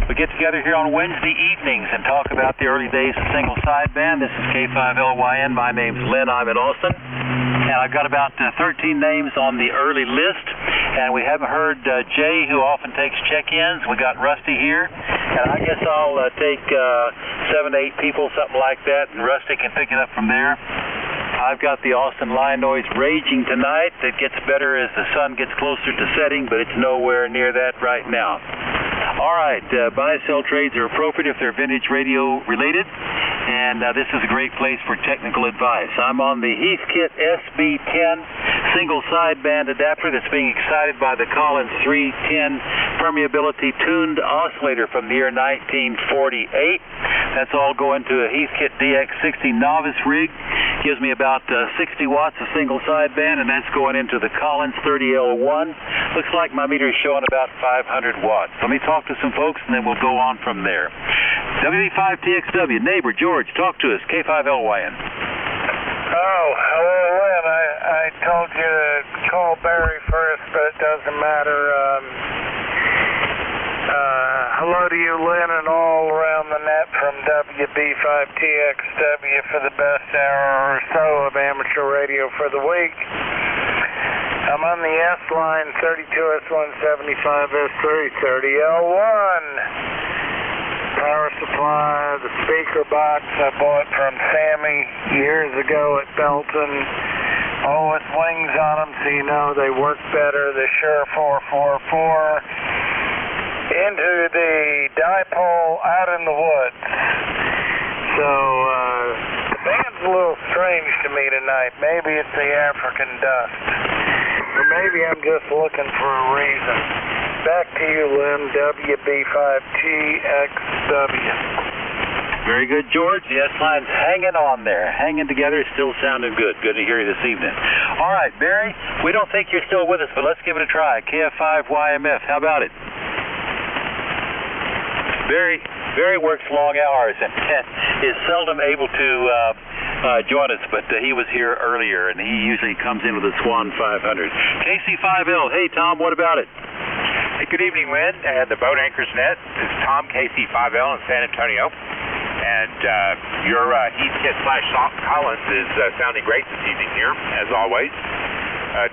We get together here on Wednesday evenings and talk about the early days of single sideband. This is K5LYN. My name's Len. I'm in Austin. And I've got about 13 names on the early list. And we haven't heard Jay, who often takes check-ins. We got Rusty here. And I guess I'll take 7, 8 people, something like that, and Rusty can pick it up from there. I've got the Austin line noise raging tonight. It gets better as the sun gets closer to setting, but it's nowhere near that right now. All right, buy-sell trades are appropriate if they're vintage radio related, and this is a great place for technical advice. I'm on the Heathkit SB10 single sideband adapter that's being excited by the Collins 310 permeability tuned oscillator from the year 1948. That's all going to a Heathkit DX60 novice rig. Gives me about 60 watts of single sideband, and that's going into the Collins 30L1. Looks like my meter is showing about 500 watts. Let me talk to some folks, and then we'll go on from there. WB5TXW, neighbor George, talk to us, K5LYN. Oh, hello, Lynn. I told you to call Barry first, but it doesn't matter. Hello to you, Lynn, and all around the net from WB5TXW for the best hour or so of amateur radio for the week. I'm on the S line, 32S175S330L1. Power supply, the speaker box I bought from Sammy years ago at Belton. All with wings on them, so you know they work better. The Shure 444. Into the dipole out in the woods. So, the band's a little strange to me tonight. Maybe it's the African dust. Or maybe I'm just looking for a reason. Back to you, Lynn, WB5TXW. Very good, George. The S-line's hanging on there. Hanging together, still sounding good. Good to hear you this evening. All right, Barry, we don't think you're still with us, but let's give it a try. KF5YMF, how about it? Barry works long hours and is seldom able to join us, but he was here earlier, and he usually comes in with a Swan 500. KC5L, hey, Tom, what about it? Hey, good evening, Lynn, and the Boat Anchors Net. This is Tom, KC5L in San Antonio, and your Heathkit/Collins is sounding great this evening here, as always.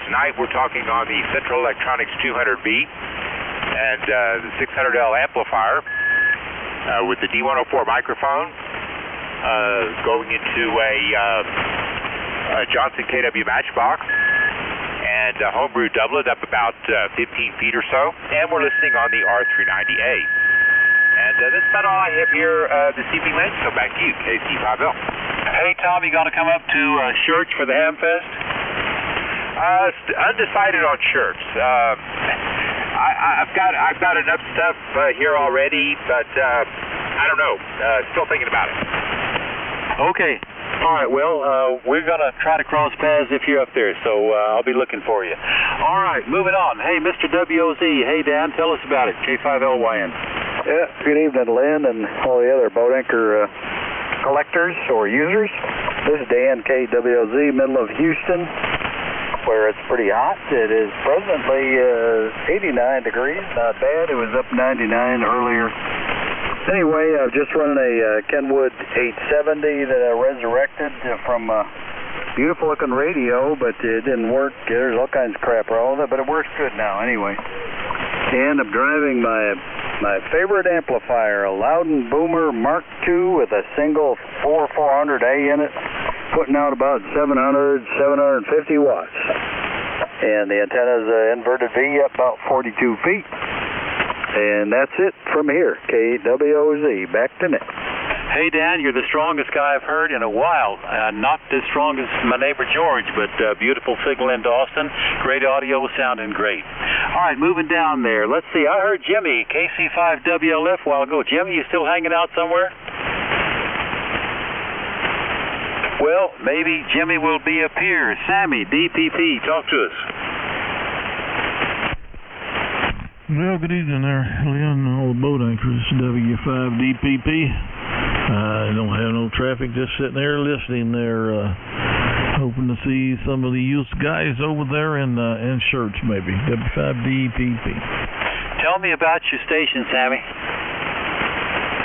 Tonight we're talking on the Central Electronics 200B and the 600L amplifier. With the D104 microphone, going into a Johnson KW Matchbox, and a homebrew doublet up about 15 feet or so, and we're listening on the R390A. And that's about all I have here this evening, Lynn, so back to you, KC5L. Hey, Tom, you going to come up to Church for the Hamfest? Undecided on shirts. I've got enough stuff here already, but I don't know. Still thinking about it. Okay. All right. Well, we're going to try to cross paths if you're up there, so I'll be looking for you. All right. Moving on. Hey, Mr. WOZ. Hey, Dan, tell us about it. K5LYN. Yeah. Good evening, Lynn, and all the other boat anchor collectors or users. This is Dan, KWOZ, middle of Houston, where it's pretty hot. It is presently 89 degrees, not bad. It was up 99 earlier. Anyway, I've just run a Kenwood 870 that I resurrected from a beautiful looking radio, but it didn't work. There's all kinds of crap wrong with it, but it works good now anyway. And I'm driving my favorite amplifier, a Loudon Boomer Mark II with a single 400A in it, putting out about 750 watts. And the antenna's inverted V up about 42 feet. And that's it from here. KWOZ, back to Nick. Hey, Dan, you're the strongest guy I've heard in a while. Not as strong as my neighbor George, but beautiful signal into Austin. Great audio, sounding great. All right, moving down there. Let's see. I heard Jimmy, KC5WLF, a while ago. Jimmy, you still hanging out somewhere? Well, maybe Jimmy will be up here. Sammy, DPP, talk to us. Well, good evening there, Leon, and all the boat anchors, W5DPP. I don't have no traffic, just sitting there listening there, hoping to see some of the youth guys over there in shirts, maybe. W5DPP. Tell me about your station, Sammy.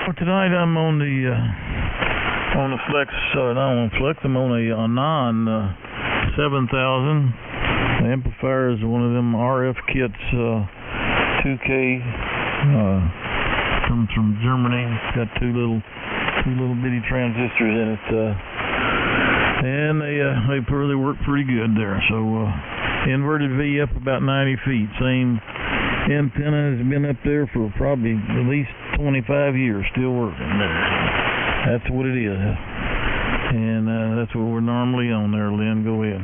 Well, tonight I'm on the Flex, not on Flex, I'm on a non 7000. The amplifier is one of them RF kits, 2K, comes from Germany. It's got two little bitty transistors in it, and they really work pretty good there. So inverted V up about 90 feet. Same antenna has been up there for probably at least 25 years, still working. That's what it is, and that's what we're normally on there. Lynn, go ahead.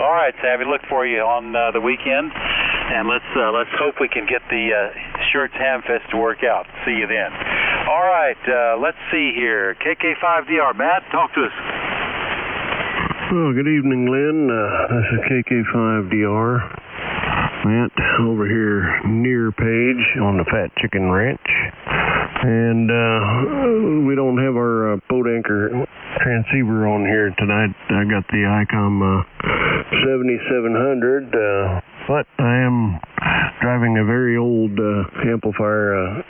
All right, Savvy, look for you on the weekend, and let's hope we can get the Shirts Hamfest to work out. See you then. All right, let's see here. KK5DR, Matt, talk to us. Well, good evening, Lynn. This is KK5DR. Matt over here near Page on the Fat Chicken Ranch. And we don't have our boat anchor transceiver on here tonight. I got the ICOM 7700, but I am driving a very old amplifier,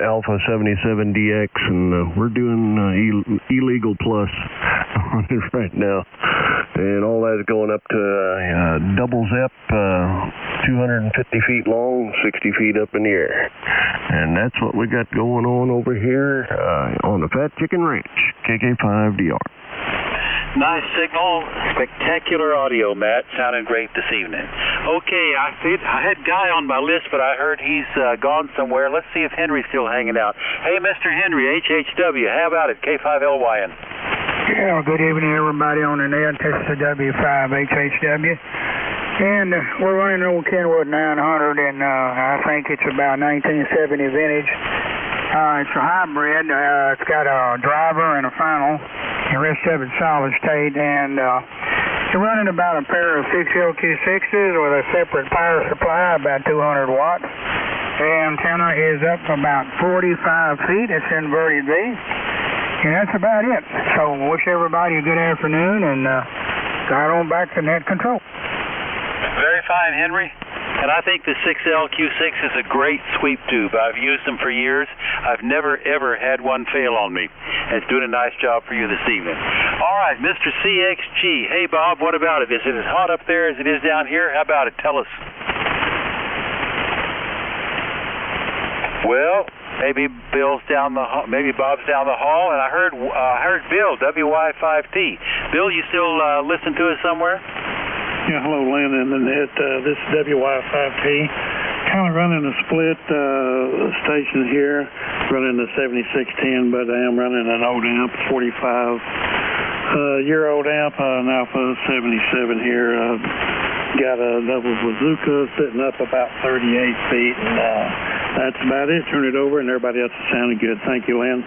Alpha 77DX, and we're doing illegal plus on it right now. And all that is going up to double ZEP, 250 feet long, 60 feet up in the air. And that's what we got going on over here on the Fat Chicken Ranch, KK5DR. Nice signal, spectacular audio, Matt. Sounding great this evening. Okay, I had Guy on my list, but I heard he's gone somewhere. Let's see if Henry's still hanging out. Hey, Mr. Henry, HHW, how about it? K5LYN. Yeah, good evening, everybody on the net. This is the W5HHW. And we're running an old Kenwood 900, and I think it's about 1970 vintage. It's a hybrid. It's got a driver and a funnel. The rest of it's solid state, and you're running about a pair of 6 LQ6s with a separate power supply, about 200 watts. The antenna is up about 45 feet. It's inverted V. And that's about it. So wish everybody a good afternoon, and got on back to net control. Very fine, Henry. And I think the 6LQ6 is a great sweep tube. I've used them for years. I've never, ever had one fail on me. And it's doing a nice job for you this evening. All right, Mr. CXG. Hey, Bob, what about it? Is it as hot up there as it is down here? How about it? Tell us. Well, maybe Bob's down the hall, and I heard Bill, WY5T. Bill, you still listen to us somewhere? Yeah, hello, Lynn and the net. This is WY5T. Kind of running a split station here, running the 7610, but I am running an old amp, 45-year-old amp, an Alpha 77 here. Got a double bazooka sitting up about 38 feet, and that's about it. Turn it over, and everybody else is sounding good. Thank you, Lynn.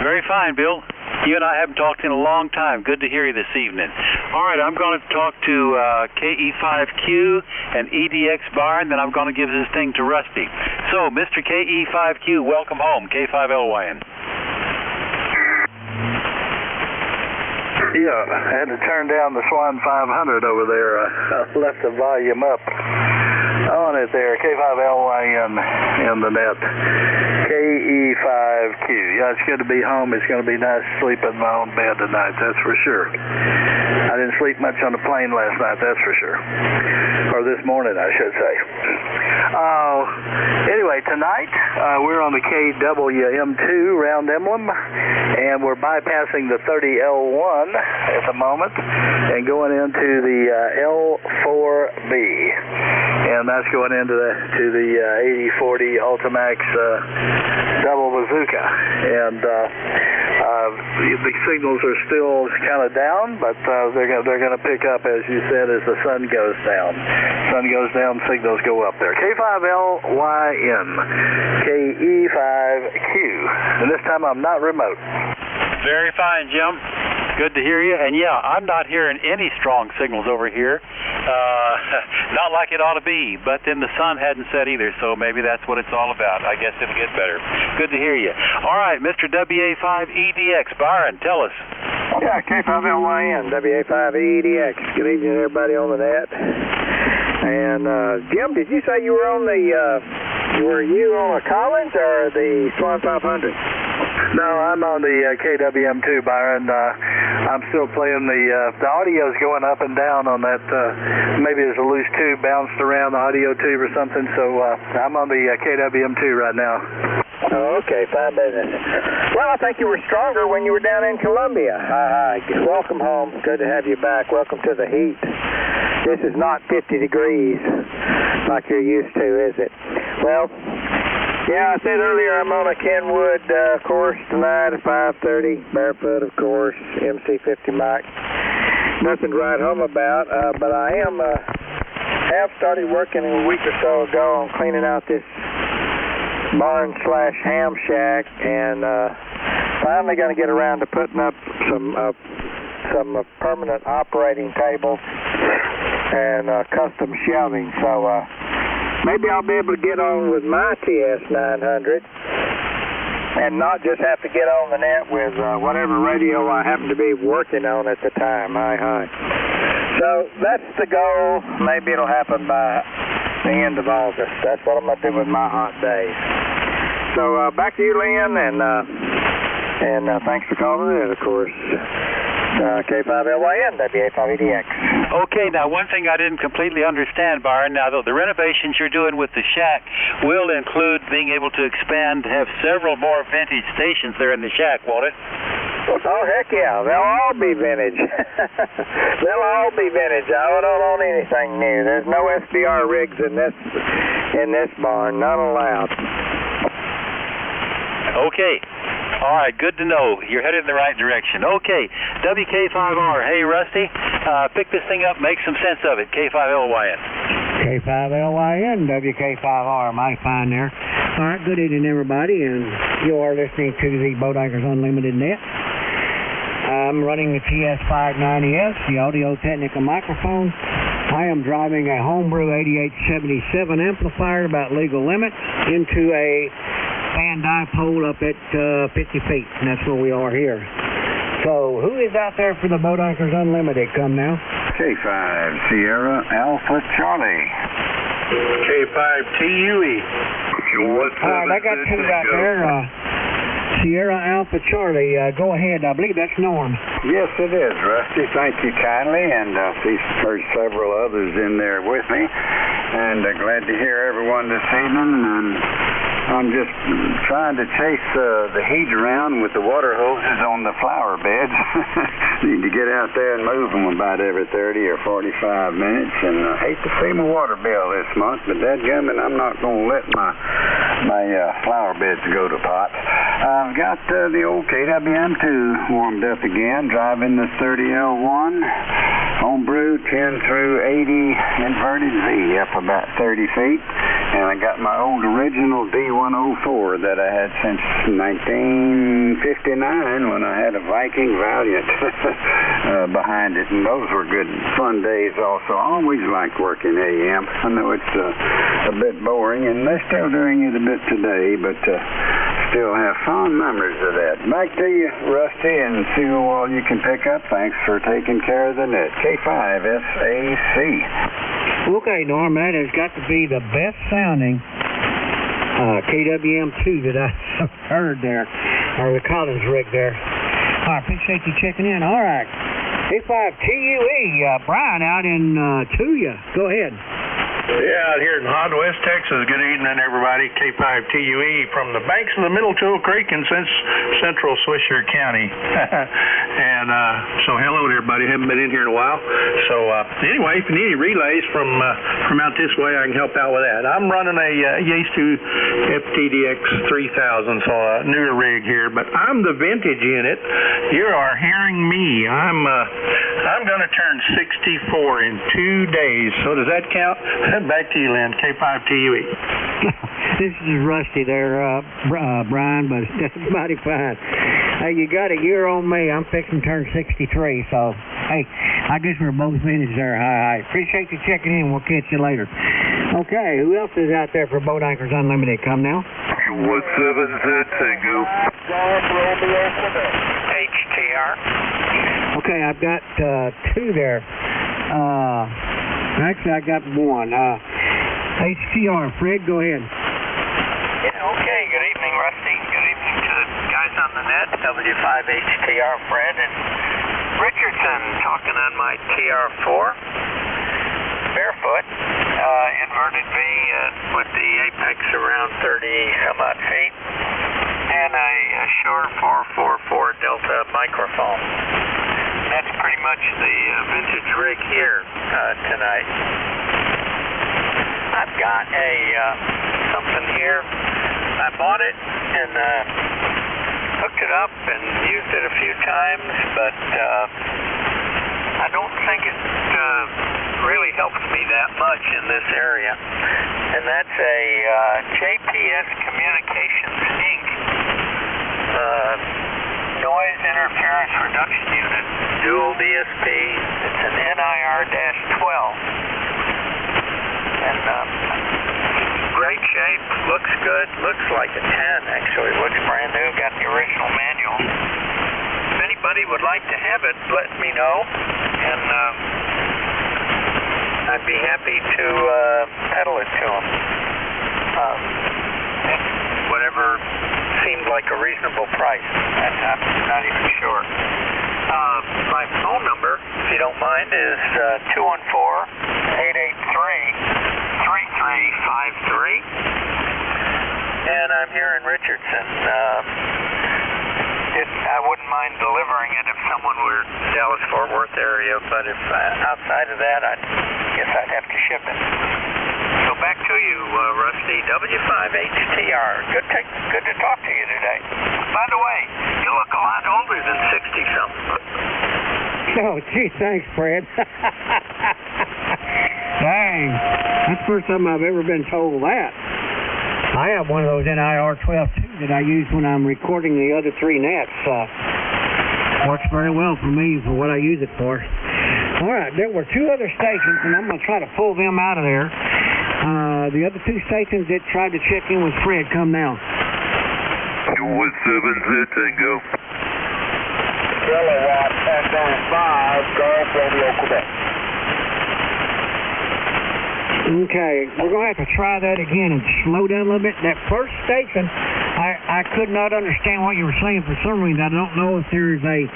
Very fine, Bill. You and I haven't talked in a long time. Good to hear you this evening. All right, I'm going to talk to KE5Q and EDX Byron, then I'm going to give this thing to Rusty. So, Mr. KE5Q, welcome home, K5LYN. Yeah, I had to turn down the Swan 500 over there. I left the volume up on it there. K5LYN in the net. KE5Q. Yeah, it's good to be home. It's going to be nice to sleep in my own bed tonight, that's for sure. I didn't sleep much on the plane last night, that's for sure. Or this morning, I should say. Anyway, tonight we're on the KWM2 round emblem, and we're bypassing the 30L1 at the moment and going into the L4B, and that's going into the 8040 Ultimax double bazooka. And the signals are still kind of down, but they're going to pick up, as you said, as the sun goes down. Sun goes down, signals go up there. K5LYN, KE5Q, and this time I'm not remote. Very fine, Jim. Good to hear you. And yeah, I'm not hearing any strong signals over here. Not like it ought to be, but then the sun hadn't set either, so maybe that's what it's all about. I guess it'll get better. Good to hear you. All right, Mr. WA5EDX, Byron, tell us. Yeah, K5LYN, WA5EDX. Good evening, everybody on the net. And Jim, did you say you were on the Were you on a Collins or the Swan 500? No, I'm on the KWM2, Byron. I'm still playing the audio's going up and down on that. Maybe there's a loose tube bounced around the audio tube or something, so I'm on the KWM2 right now. Oh, okay, fine business. Well, I think you were stronger when you were down in Columbia. Hi. Welcome home. Good to have you back. Welcome to the heat. This is not 50 degrees like you're used to, is it? Well, yeah, I said earlier I'm on a Kenwood course tonight at 5:30, barefoot, of course, MC50 mic. Nothing to write home about, but I have started working a week or so ago on cleaning out this barn/ham shack, and finally going to get around to putting up some permanent operating tables and custom shelving. So maybe I'll be able to get on with my TS900 and not just have to get on the net with whatever radio I happen to be working on at the time. Hi. So that's the goal. Maybe it'll happen by the end of August. That's what I'm going to do with my hot days. So back to you, Lynn, and thanks for calling in, of course. K5LYN, WA5EDX. Okay, now one thing I didn't completely understand, Byron, now the renovations you're doing with the shack will include being able to expand, have several more vintage stations there in the shack, won't it? Oh, heck yeah. They'll all be vintage. They'll all be vintage. I don't own anything new. There's no SBR rigs in this barn. None allowed. Okay. All right, good to know. You're headed in the right direction. Okay, WK5R. Hey, Rusty, pick this thing up, make some sense of it. K5LYN. K5LYN, WK5R. Mighty fine there. All right, good evening, everybody, and you are listening to the Boat Anchors Unlimited Net. I'm running the TS590S, the Audio Technica microphone. I am driving a Homebrew 8877 amplifier about legal limits into a fan dipole up at 50 feet, and that's where we are here. So, who is out there for the Boat Anchors Unlimited? Come now. K5 Sierra Alpha Charlie. K5 TUE. All right, I got two out there. Sierra Alpha Charlie. Go ahead. I believe that's Norm. Yes, it is, Rusty. Thank you kindly, and I heard several others in there with me, and glad to hear everyone this evening. And I'm just trying to chase the heat around with the water hoses on the flower beds. Need to get out there and move them about every 30 or 45 minutes. And I hate to see my water bill this month, but dadgummit, I'm not going to let my flower beds go to pot. I've got the old KWM2 warmed up again, driving the 30L1, homebrew 10 through 80 inverted Z up about 30 feet. And I got my old original D104 that I had since 1959 when I had a Viking Valiant behind it. And those were good, fun days also. I always liked working AM. I know it's a bit boring, and they're still doing it a bit today, but still have fond memories of that. Back to you, Rusty, and see who all you can pick up. Thanks for taking care of the net. K5SAC. Okay, Norm, that has got to be the best sounding KWM2 that I've heard there, or the Collins rig there. All right, appreciate you checking in. All right, K5TUE, Brian out in Tuya. Go ahead. Yeah, out here in Hot West, Texas. Good evening, everybody. K5TUE from the banks of the Middle Tool Creek in central Swisher County. And so hello to everybody. Haven't been in here in a while. So anyway, if you need any relays from out this way, I can help out with that. I'm running a Yaesu FTDX 3000, so a newer rig here, but I'm the vintage in it. You are hearing me. I'm going to turn 64 in 2 days. So does that count? Back to you, Lynn. K5TUE. This is Rusty there, Brian, but that's mighty fine. Hey, you got a year on me. I'm fixing to turn 63, so, hey, I guess we're both vintage there. Hi. Appreciate you checking in. We'll catch you later. Okay, who else is out there for Boat Anchors Unlimited? Come now. 17Z Tango. HTR. Okay, I've got two there. Actually, I got one. HTR. Fred, go ahead. Net, W5HTR Fred, and Richardson talking on my TR4. Barefoot, inverted V with the apex around 30 some odd feet, and a Shure 444 Delta microphone. That's pretty much the vintage rig here tonight. I've got a something here. I bought it and hooked it up and used it a few times, but I don't think it really helps me that much in this area. And that's a JPS Communications Inc. Noise Interference Reduction Unit, dual DSP. It's an NIR-12. And great shape, looks good, looks like a 10 actually, looks brand new, got the original manual. If anybody would like to have it, let me know, and I'd be happy to peddle it to them. Whatever seemed like a reasonable price. I'm not even sure. My phone number, if you don't mind, is 214-883-3353. And I'm here in Richardson. I wouldn't mind delivering it if someone were Dallas-Fort Worth area, but if outside of that, I guess I'd have to ship it. So back to you, Rusty, W5HTR. Good to talk to you today. By the way, you look a lot older than 60-something. Oh, gee, thanks, Fred. Dang, that's the first time I've ever been told that. I have one of those NIR-12 too that I use when I'm recording the other three nets. Works very well for me for what I use it for. All right, there were two other stations, and I'm going to try to pull them out of there. The other two stations that tried to check in with Fred come now. 217 Tango. Kilowatt Echo 5, Golf Romeo, Quebec. Okay, we're going to have to try that again and slow down a little bit. That first station, I could not understand what you were saying for some reason. I don't know if there's a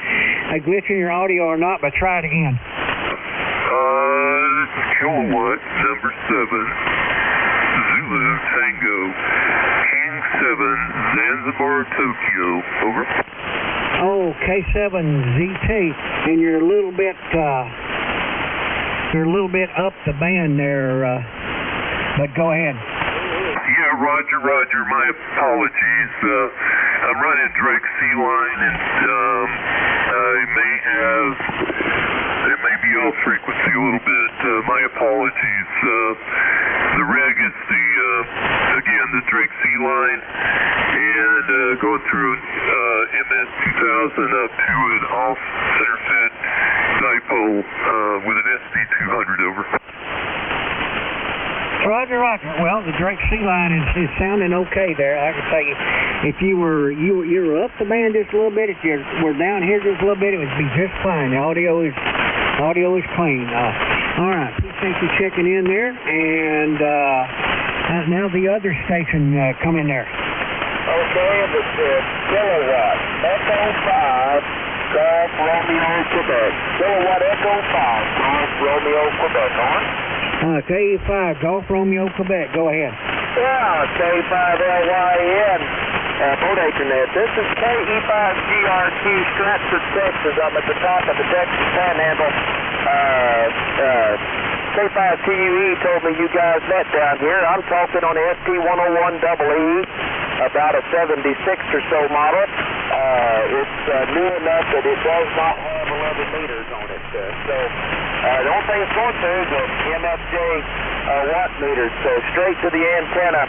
glitch in your audio or not, but try it again. This is Kilowatt number 7, Zulu Tango, King 7, Zanzibar, Tokyo. Over. Oh, K7ZT, and you're a little bit up the band there, but go ahead. Yeah, Roger, my apologies. I'm running Drake C-Line, and it may be off frequency a little bit. My apologies. The rig is the Drake C-Line, and going through MS-2000 up to an off center fit dipole with an SP-200 over. Roger. Well, the Drake C-Line is sounding okay there. I can tell you, if you were up the band just a little bit, if you were down here just a little bit, it would be just fine. The audio is clean. All right, appreciate you checking in there, and now the other station come in there. Okay, this is Kilowatt Echo 5, Golf Romeo, Quebec. Kilowatt Echo 5, Golf Romeo, Quebec. On. K5 Golf Romeo, Quebec. Go ahead. Yeah, K5LYN. Bodaker Net. This is KE5GRQ, Stratford, Texas. I'm at the top of the Texas Panhandle. K5TUE told me you guys met down here. I'm talking on the ST101EE, about a 76 or so model. It's new enough that it does not have 11 meters on it. So the only thing it's going to is an MFJ watt meter. So straight to the antenna.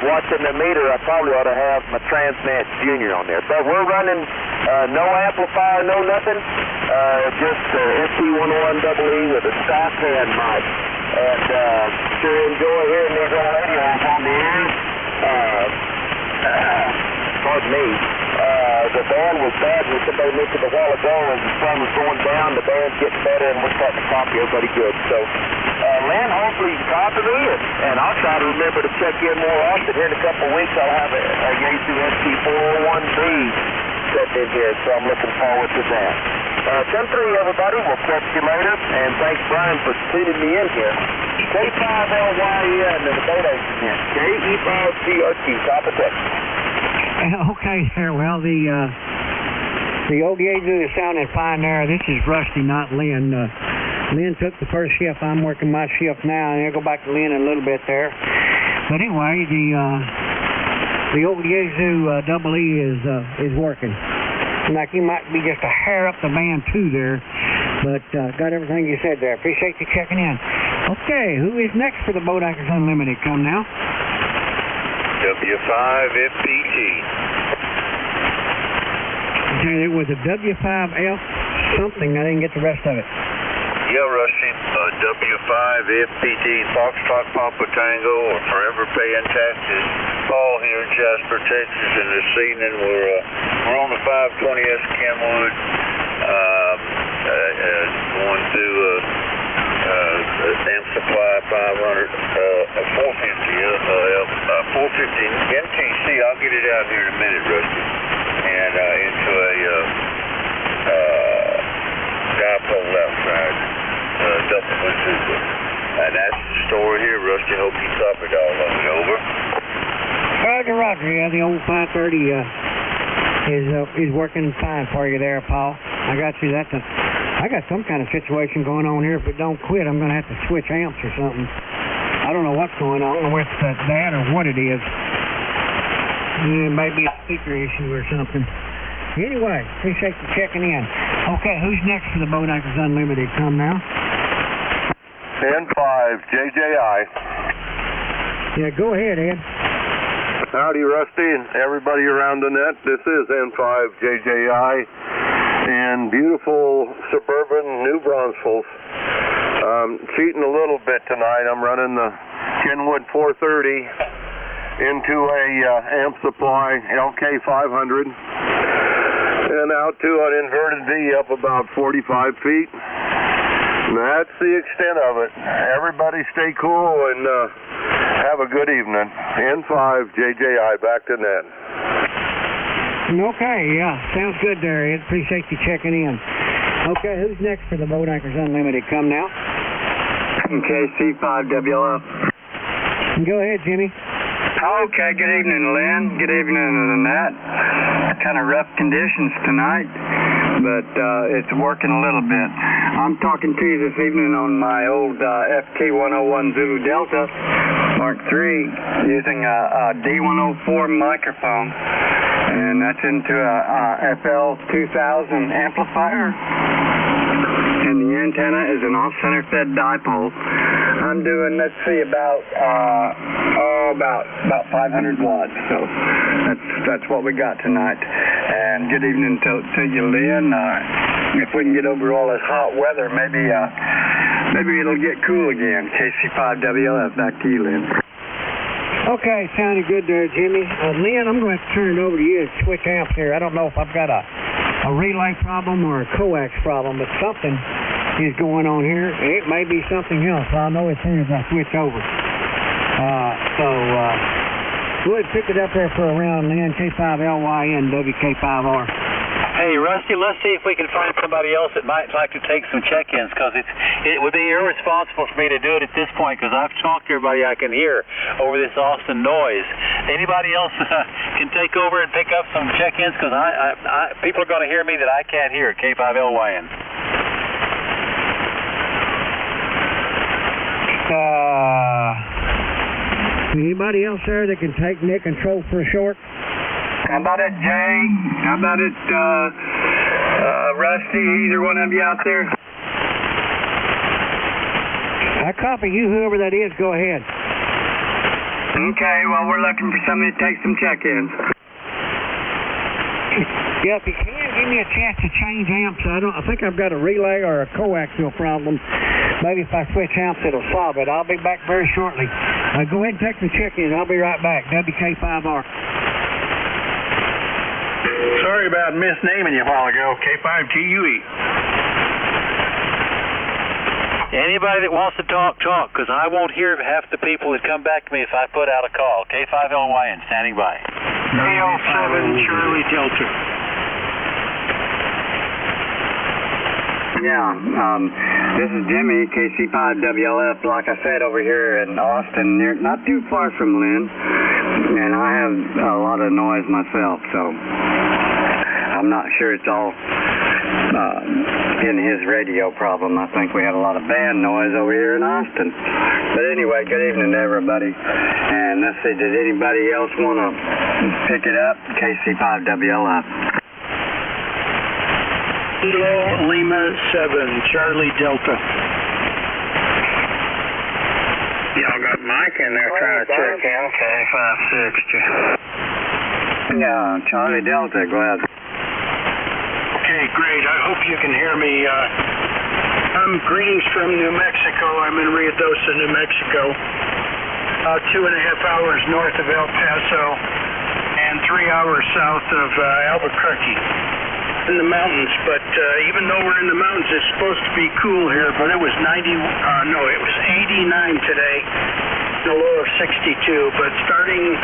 Watching the meter, I probably ought to have my Transnet Junior on there. But we're running no amplifier, no nothing. Just ST101EE with a stock hand mic. And sure enjoy hearing these radios on the air. Pardon me. The band was bad. Somebody mentioned a while ago, and the sun was going down. The band's getting better, and we're starting to copy everybody good. So, Lynn, hopefully you can copy me, and I'll try to remember to check in more often. Here in a couple of weeks, I'll have a Yaesu ST401B set in here, so I'm looking forward to that. 10-3, everybody. We'll catch you later, and thanks, Brian, for tuning me in here. K5LYN in the boat anchor net. KE5CRT, top of Texas. Okay, there. Well, the old Yaesu is sounding fine there. This is Rusty, not Lynn. Lynn took the first shift. I'm working my shift now, and I'll go back to Lynn in a little bit there. But anyway, the old Yaesu double E is working. Like he might be just a hair up the band too there, but got everything you said there. Appreciate you checking in. Okay, who is next for the Boat Anchors Unlimited? Come now. W5FPT. Okay, there was a W5F something. I didn't get the rest of it. Yeah, Rusty. W5FPT, Foxtrot Papa Tango, or Forever Paying Taxes. Paul here in Jasper, Texas, and this evening we're on the 520S Kenwood, going through Amp Supply 500, 450, 450 MTC. I'll get it out here in a minute, Rusty, and into a dipole outside. Double Bazooka. And that's the story here, Rusty. Hope you copied all of it. Over. Roger, Roger. Yeah, the old 530 is working fine for you there, Paul. I got you. I got some kind of situation going on here. If it don't quit, I'm going to have to switch amps or something. I don't know what's going on with that or what it is. It might be a speaker issue or something. Anyway, appreciate you checking in. Okay, who's next for the Boat Anchors Unlimited? Come now. N5JJI. Yeah, go ahead, Ed. Howdy, Rusty, and everybody around the net. This is N5JJI and beautiful suburban New Braunfels. Cheating a little bit tonight. I'm running the Kenwood 430 into a Amp Supply LK500 and out to an inverted V up about 45 feet. And that's the extent of it. Everybody stay cool and have a good evening. N5JJI, back to net. Okay, yeah. Sounds good there, Ed. Appreciate you checking in. Okay, who's next for the Boat Anchors Unlimited? Come now. KC5WLF. Go ahead, Jimmy. Okay, good evening, Lynn. Good evening to the net. Kind of rough conditions tonight, but it's working a little bit. I'm talking to you this evening on my old FT101 Zulu Delta Mark III using a D104 microphone, and that's into a FL2000 amplifier. And the antenna is an off-center fed dipole. I'm doing, let's see, about 500 watts. So that's what we got tonight. And good evening to you, Lynn. If we can get over all this hot weather, maybe it'll get cool again. KC5WLF, back to you, Lynn. Okay, sounded good there, Jimmy. Lynn, I'm going to have to turn it over to you to switch amps here. I don't know if I've got a relay problem or a coax problem, but something is going on here. It may be something else. I'll know as soon as I switch over. So go ahead and pick it up there for a round, Lynn. K5LYN, WK5R. Hey, Rusty, let's see if we can find somebody else that might like to take some check-ins, because it would be irresponsible for me to do it at this point, because I've talked to everybody I can hear over this Austin noise. Anybody else can take over and pick up some check-ins, because people are going to hear me that I can't hear, K5LYN. Anybody else there that can take net control for a short? How about it, Jay? How about it, Rusty? Either one of you out there? I copy you, whoever that is. Go ahead. Okay, well, we're looking for somebody to take some check-ins. Yeah, if you can, give me a chance to change amps. I think I've got a relay or a coaxial problem. Maybe if I switch amps, it'll solve it. I'll be back very shortly. Go ahead and take the check-in. I'll be right back. WK5R. Sorry about misnaming you a while ago. K5TUE. Anybody that wants to talk, because I won't hear half the people that come back to me if I put out a call. K5LYN, standing by. A07 Charlie Delta. This is Jimmy, KC5WLF, like I said, over here in Austin, not too far from Lynn, and I have a lot of noise myself, so I'm not sure it's all in his radio problem. I think we have a lot of band noise over here in Austin. But anyway, good evening to everybody. And let's see, did anybody else want to pick it up? KC5WLF. Kilo Lima 7, Charlie Delta. Y'all got Mike in there trying to check in. K56. Yeah, Charlie Delta, go ahead. Okay, great. I hope you can hear me. Greetings from New Mexico. I'm in Ruidoso, New Mexico. 2.5 hours north of El Paso and 3 hours south of Albuquerque. In the mountains, but even though we're in the mountains, it's supposed to be cool here, but it was 89 today, a low of 62, but starting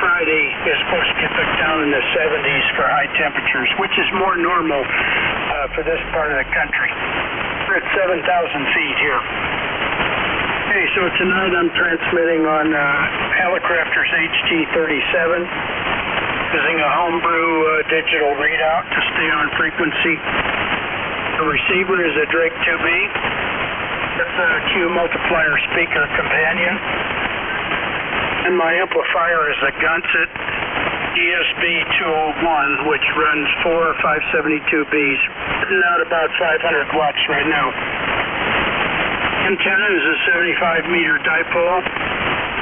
Friday, it's supposed to get back down in the 70s for high temperatures, which is more normal for this part of the country. We're at 7,000 feet here. Okay, so tonight I'm transmitting on Helicrafters HT37. Using a homebrew digital readout to stay on frequency. The receiver is a Drake 2B. It's a Q multiplier speaker companion. And my amplifier is a Gunset ESB 201, which runs 4 572Bs, putting out about 500 watts right now. Antenna is a 75-meter dipole.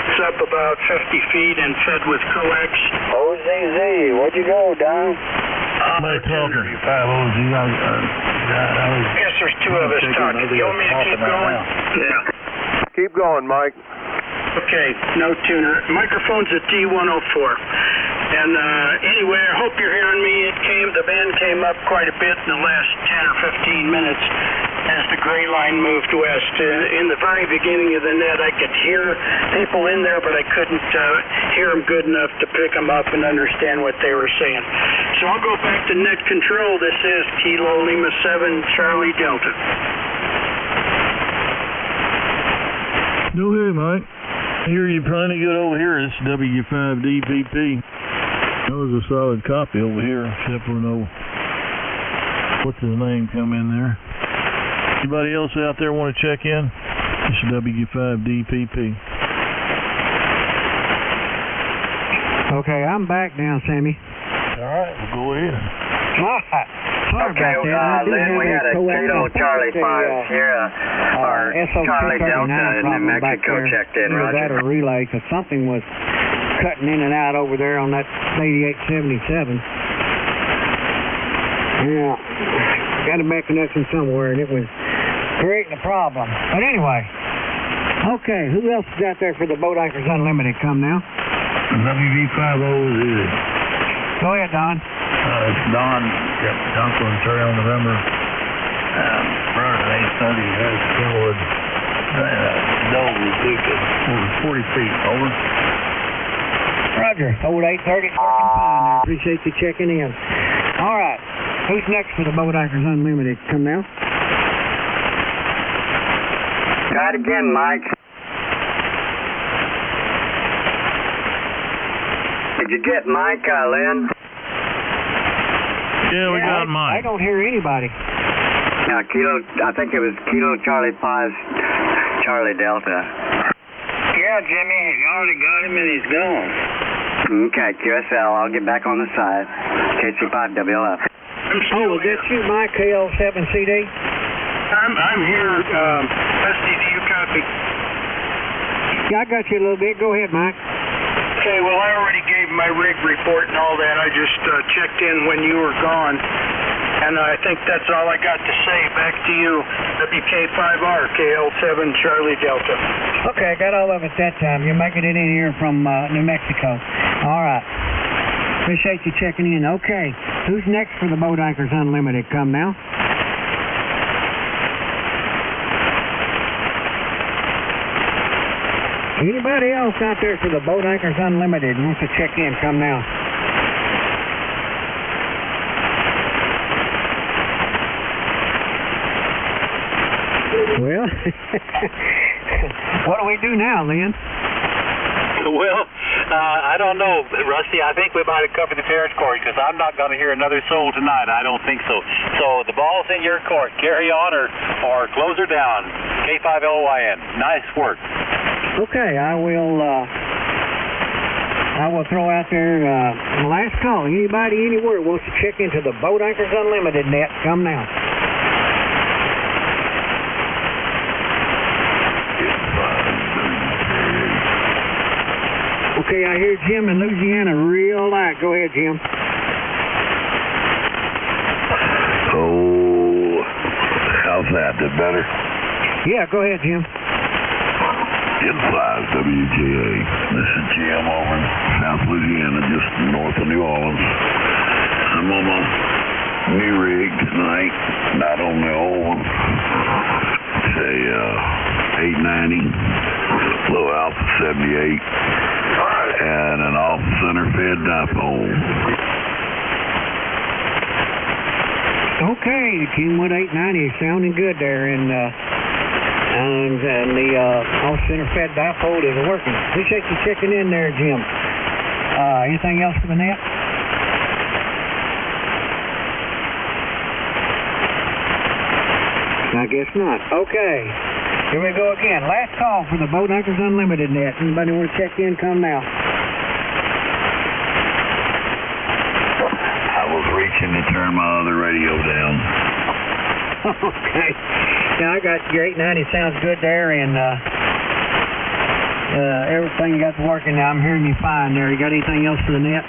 It's up about 50 feet and fed with coax. OZZ, where'd you go, Don? My talker. 5OZ. I guess there's two of us talking. You want me to keep going? Yeah. Keep going, Mike. Okay, no tuner. Microphone's at D104. And anyway, I hope you're hearing me. The band came up quite a bit in the last 10 or 15 minutes as the gray line moved west. In the very beginning of the net, I could hear people in there, but I couldn't hear them good enough to pick them up and understand what they were saying. So I'll go back to net control. This is Kilo Lima 7, Charlie Delta. Go ahead, Mike. Here you're trying to get over here. It's W5DPP. That was a solid copy over here, except for no, what's his name come in there. Anybody else out there want to check in? It's W5DPP. Okay, I'm back now, Sammy. All right, well, go ahead. All right. Sorry about that. Lynn, we had a Kilo Charlie 5 Sierra, or Charlie Delta in New Mexico checked in, Roger. That a relay, because something was cutting in and out over there on that 8877. Yeah, got a bad connection somewhere, and it was creating a problem. But anyway, okay, who else is out there for the Boat Anchors Unlimited? Come now. WV50Z. Go ahead, Don. It's Don, Conklin, Trail, November. Running at 830, has Kenwood. Dover, Duke, over 40 feet, over. Roger, old 830, working fine there. Appreciate you checking in. All right, who's next for the Boat Anchors Unlimited? Come now. Try it again, Mike. Did you get Mike, Lynn? Yeah, we got Mike. I don't hear anybody. I think it was Kilo Charlie 5 Charlie Delta. Yeah, Jimmy, you already got him and he's gone. Okay, QSL, I'll get back on the side. KC5WLF. Oh, was that you, Mike, KL7CD? I'm here. Dusty, do you copy? Yeah, I got you a little bit. Go ahead, Mike. Okay, well, I already gave my rig report and all that. I just checked in when you were gone. And I think that's all I got to say. Back to you, WK5R, KL7, Charlie Delta. Okay, I got all of it that time. You're making it in here from New Mexico. All right. Appreciate you checking in. Okay, who's next for the Boat Anchors Unlimited? Come now. Anybody else out there for the Boat Anchors Unlimited wants to check in? Come now. Well, what do we do now, Lynn? Well, I don't know, Rusty. I think we might have covered the parents' court because I'm not going to hear another soul tonight. I don't think so. So the ball's in your court. Carry on or close her down. K5LYN. Nice work. Okay, I will throw out there last call. Anybody anywhere wants to check into the Boat Anchors Unlimited net, come now. Okay, I hear Jim in Louisiana real light. Go ahead, Jim. Oh, how's that? Did better? Yeah, go ahead, Jim. N5 WJA. This is Jim over in South Louisiana, just north of New Orleans. I'm on my new rig tonight, not on the old one. It's a 890, low alpha 78, and an off-center fed dipole. Okay, the Kingwood 890 is sounding good there, and the off-center fed dipole is working. Appreciate you checking in there, Jim. Anything else for the net? I guess not. Okay, here we go again. Last call for the Boat Anchors Unlimited net. Anybody want to check in, come now. I was reaching to turn my other radio down. Okay. Yeah, I got your 890. Sounds good there, and everything you got working now. I'm hearing you fine there. You got anything else for the net?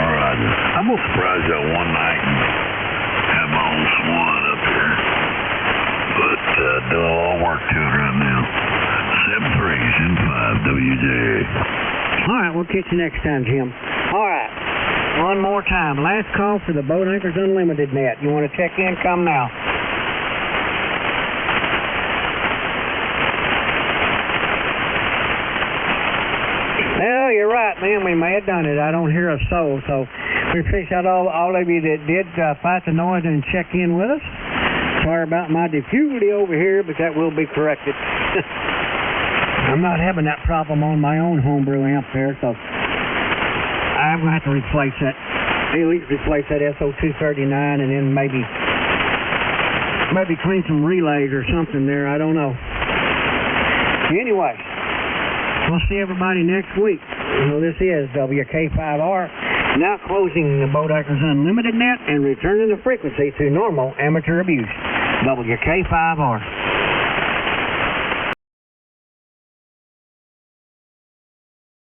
All right. I'm going to surprise you one night and have my own swan up here. But do all work to it right now. 7-3s and 5 WJA. All right, we'll catch you next time, Jim. All right. One more time. Last call for the Boat Anchors Unlimited net. You want to check in? Come now. Well, you're right, man. We may have done it. I don't hear a soul, so we appreciate all of you that did fight the noise and check in with us. Sorry about my diffuity over here, but that will be corrected. I'm not having that problem on my own homebrew amp there, so I'm going to have to replace that. At least replace that SO239 and then maybe clean some relays or something there. I don't know. Anyway, we'll see everybody next week. This is WK5R, now closing the Boat Anchors Unlimited net and returning the frequency to normal amateur abuse. WK5R.